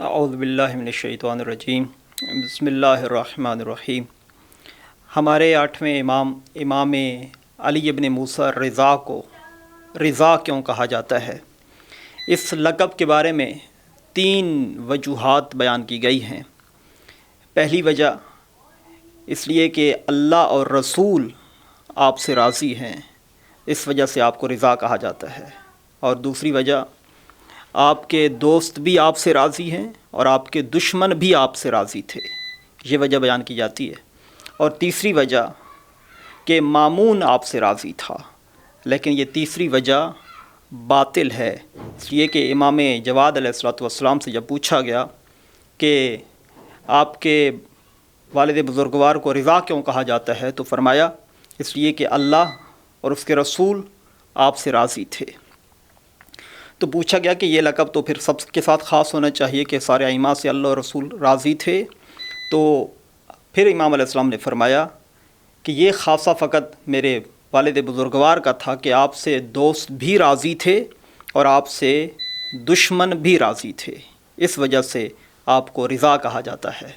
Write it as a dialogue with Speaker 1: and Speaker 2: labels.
Speaker 1: اعوذ باللہ من الشیطان الرجیم بسم اللہ الرحمن الرحیم۔ ہمارے 8ویں امام علی ابن موسیٰ رضا کو رضا کیوں کہا جاتا ہے؟ اس لقب کے بارے میں 3 وجوہات بیان کی گئی ہیں۔ پہلی وجہ اس لیے کہ اللہ اور رسول آپ سے راضی ہیں، اس وجہ سے آپ کو رضا کہا جاتا ہے۔ اور دوسری وجہ آپ کے دوست بھی آپ سے راضی ہیں اور آپ کے دشمن بھی آپ سے راضی تھے، یہ وجہ بیان کی جاتی ہے۔ اور تیسری وجہ کہ مامون آپ سے راضی تھا، لیکن یہ تیسری وجہ باطل ہے، اس لیے کہ امام جواد علیہ السلام سے جب پوچھا گیا کہ آپ کے والد بزرگوار کو رضا کیوں کہا جاتا ہے، تو فرمایا اس لیے کہ اللہ اور اس کے رسول آپ سے راضی تھے۔ تو پوچھا گیا کہ یہ لقب تو پھر سب کے ساتھ خاص ہونا چاہیے کہ سارے ائمہ سے اللہ اور رسول راضی تھے۔ تو پھر امام علیہ السلام نے فرمایا کہ یہ خاصہ فقط میرے والد بزرگوار کا تھا کہ آپ سے دوست بھی راضی تھے اور آپ سے دشمن بھی راضی تھے، اس وجہ سے آپ کو رضا کہا جاتا ہے۔